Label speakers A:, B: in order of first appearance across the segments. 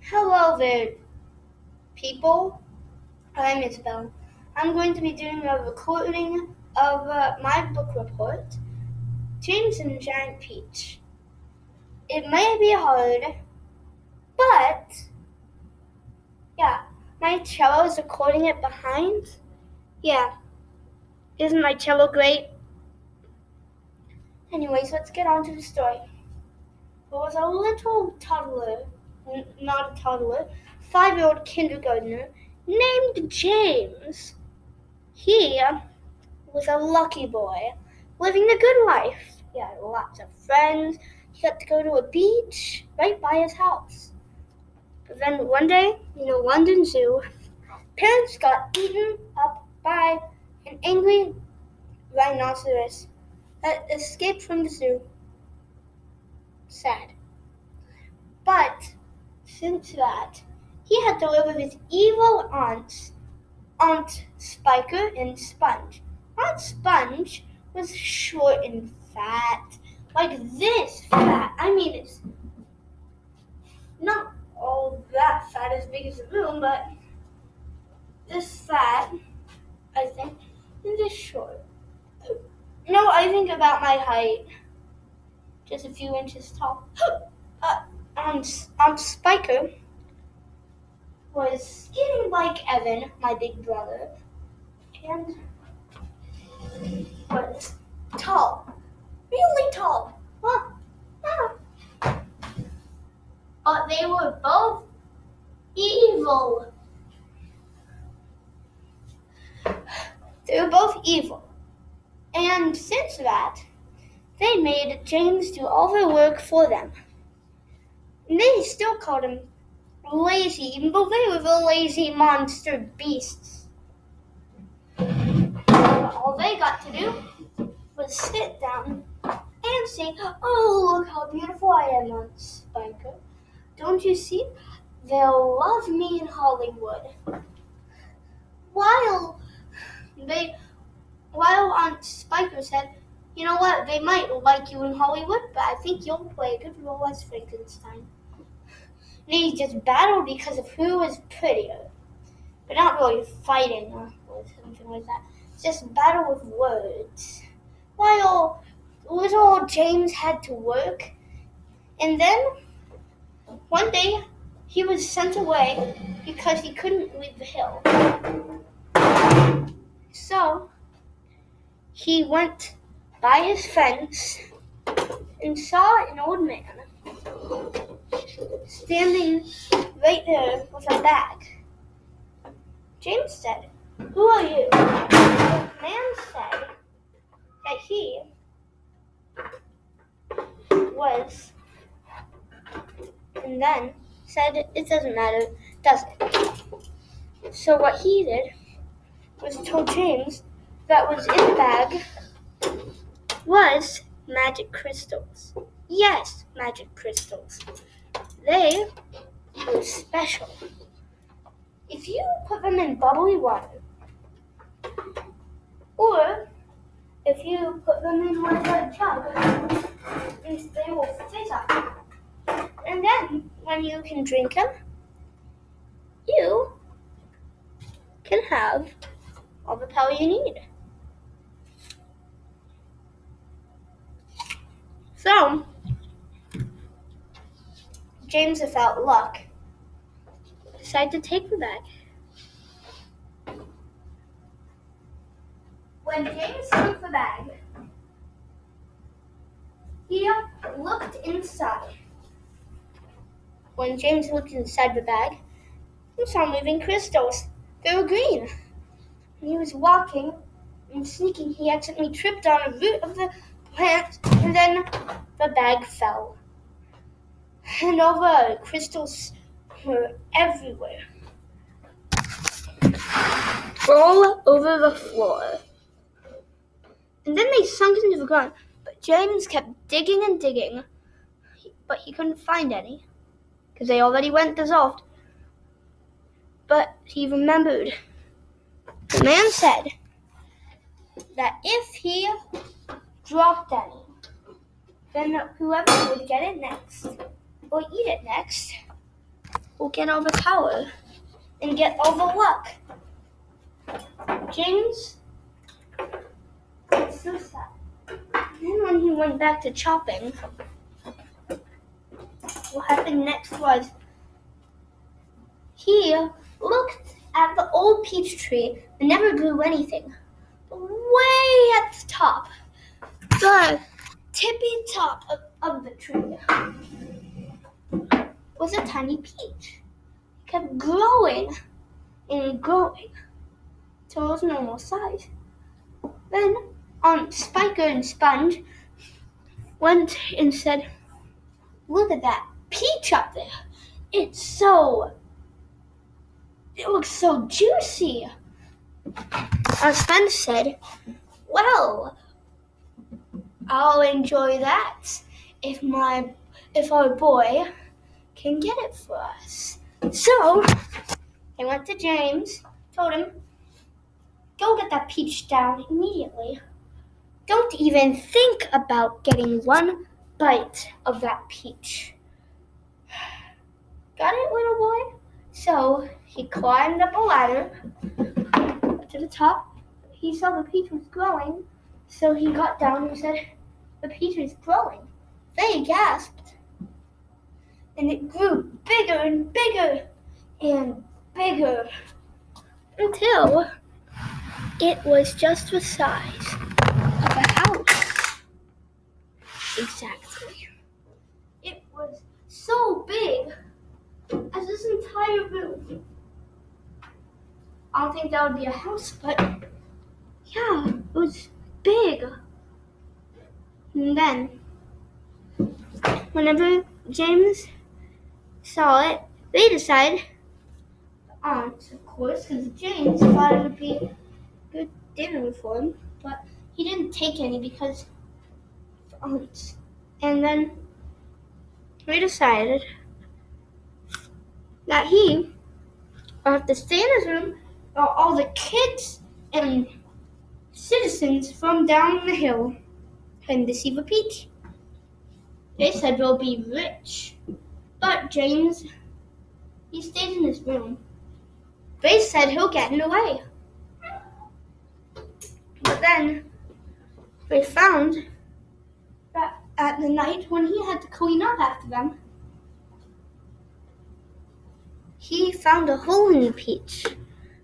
A: Hello there, people. I'm Isabel. I'm going to be doing a recording of my book report, James and the Giant Peach. It may be hard, but yeah, my cello is recording it behind. Yeah, isn't my cello great? Anyways, let's get on to the story. There was a little toddler, not a toddler, 5-year-old kindergartner named James. He was a lucky boy, living the good life. He had lots of friends. He got to go to a beach right by his house. But then one day, in a London zoo, parents got eaten up by an angry rhinoceros that escaped from the zoo. Sad. But since that, he had to live with his evil aunts, Aunt Spiker and Sponge. Aunt Sponge was short and fat, like this fat. I mean, it's not all that fat as big as the room, but this fat, I think, and this short. No, I think about my height, just a few inches tall. Aunt Spiker was skinny like Evan, my big brother, and was tall, really tall. But they were both evil. And since that, they made James do all their work for them. And they still called him lazy, even though they were the lazy monster beasts. All they got to do was sit down and say, "Oh, look how beautiful I am, Aunt Spiker. Don't you see? They'll love me in Hollywood." While Aunt Spiker said, "You know what, they might like you in Hollywood, but I think you'll play a good role as Frankenstein." And they just battled because of who was prettier. But not really fighting or something like that. It's just battle with words. While little James had to work, and then one day he was sent away because he couldn't leave the hill. So he went by his fence and saw an old man standing right there with a bag. James said, "Who are you?" The man said that he was, and then said, "It doesn't matter, does it?" So what he did was told James that was in the bag was magic crystals. Yes, magic crystals. They were special. If you put them in bubbly water, or if you put them in one of a jug, they will fizz up. And then, when you can drink them, you can have all the power you need. So, James, without luck, decided to take the bag. When James took the bag, he looked inside. When James looked inside the bag, he saw moving crystals. They were green. When he was walking and sneaking, he accidentally tripped on a root of the plant, and then the bag fell. And all the crystals were everywhere, all over the floor. And then they sunk into the ground. But James kept digging and digging, but he couldn't find any, because they already went dissolved. But he remembered. The man said that if he dropped any, then whoever would get it next, or eat it next, will get all the power and get all the luck. James was so sad. Then when he went back to chopping, what happened next was he looked at the old peach tree that never grew anything. But way at the top, the tippy top of the tree, was a tiny peach. It kept growing and growing till its normal size. Then Spiker and Sponge went and said, "Look at that peach up there. It looks so juicy." Sponge said, "Well, I'll enjoy that if our boy can get it for us." So they went to James, told him, "Go get that peach down immediately. Don't even think about getting one bite of that peach." Got it, little boy? So he climbed up a ladder to the top. He saw the peach was growing, so he got down and said, "The peach is growing." They gasped. And it grew bigger and bigger and bigger until it was just the size of a house. Exactly. It was so big as this entire room. I don't think that would be a house, but yeah, it was big. And then, whenever James saw it, they decided, aunts, of course, because James thought it would be a good dinner for him, but he didn't take any because of aunts. And then we decided that he would have to stay in his room while all the kids and citizens from down the hill came to see the peach. They said they'll be rich, but James, he stayed in his room. They said he'll get in the way. But then they found that at the night when he had to clean up after them, he found a hole in the peach.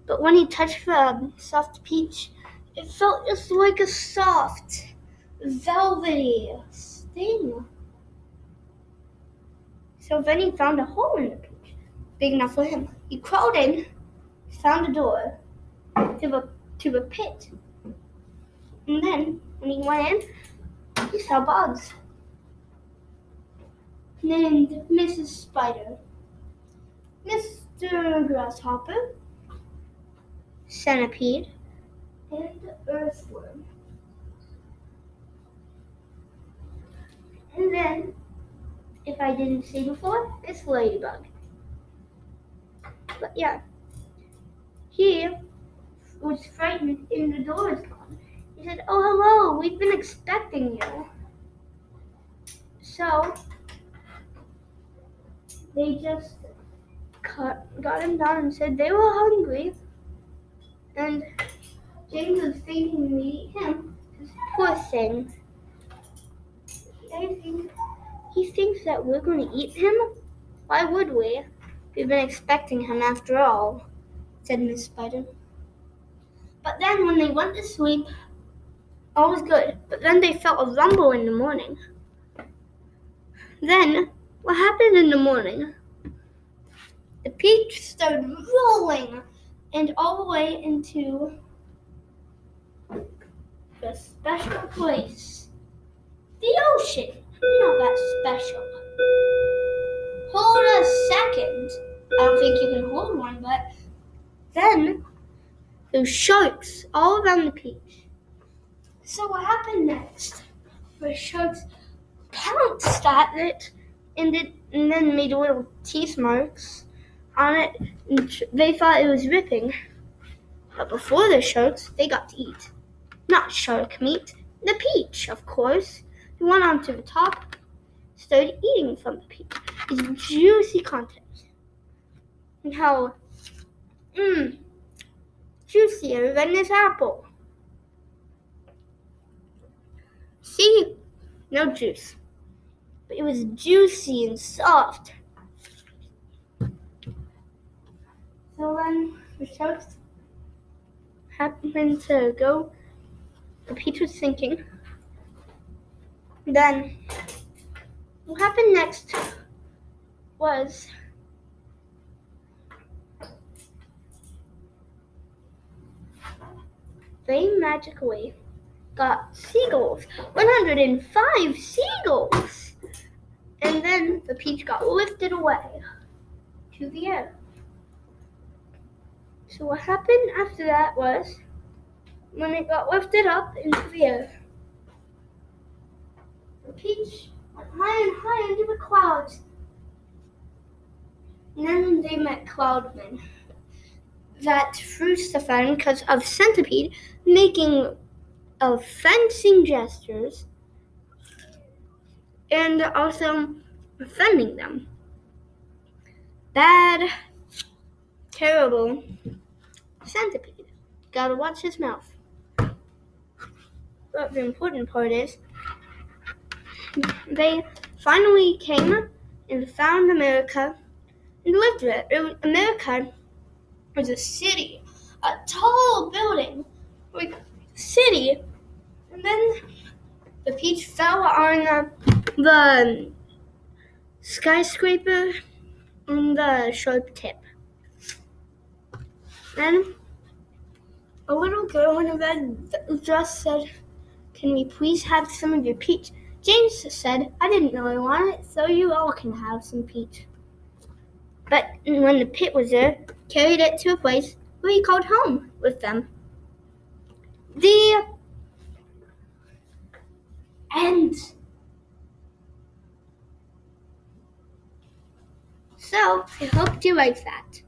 A: But when he touched the soft peach, it felt just like a soft, velvety thing. So then he found a hole in the peach, big enough for him. He crawled in, found a door to the pit. And then, when he went in, he saw bugs named Mrs. Spider, Mr. Grasshopper, Centipede, and Earthworm. And then, if I didn't say before, it's Ladybug. But yeah, he was frightened and the door was gone. He said, "Oh, hello, we've been expecting you." So they just got him down and said they were hungry. And James was thinking we eat him. Poor thing. He thinks that we're going to eat him? Why would we? We've been expecting him after all, said Miss Spider. But then when they went to sleep, all was good. But then they felt a rumble in the morning. Then, what happened in the morning? The peach started rolling and all the way into the special place. The ocean. Not that special. Hold a second. I don't think you can hold one, but then there's sharks all around the peach. So what happened next? The sharks pounced at it and then made little teeth marks on it. And they thought it was ripping. But before the sharks, they got to eat. Not shark meat, the peach, of course. They went onto the top, started eating from the peach. Its juicy contents. and how juicier than this apple. See, no juice, but it was juicy and soft. So when the sharks happened to go, the peach was sinking. Then what happened next was they magically got seagulls, 105 seagulls. And then the peach got lifted away to the air. So what happened after that was, when it got lifted up into the air, the peach went higher and higher into the clouds. And then they met cloudmen that threw stuff at him because of Centipede making fencing gestures and also offending them. Bad, terrible Centipede. Gotta watch his mouth. But the important part is, they finally came and found America and lived there. America was a city, a tall building, like city. And then the peach fell on the skyscraper on the sharp tip. Then a little girl in a red dress said, "Can we please have some of your peach?" James said, "I didn't really want it, so you all can have some peach." But when the pit was there, carried it to a place where he called home with them. The end. So, I hope you like that.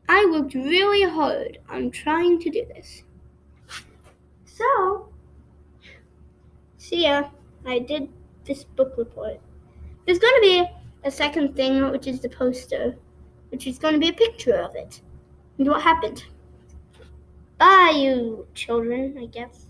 A: I worked really hard on trying to do this. So, see ya. I did this book report. There's going to be a second thing, which is the poster, which is going to be a picture of it and what happened. Bye, you children, I guess.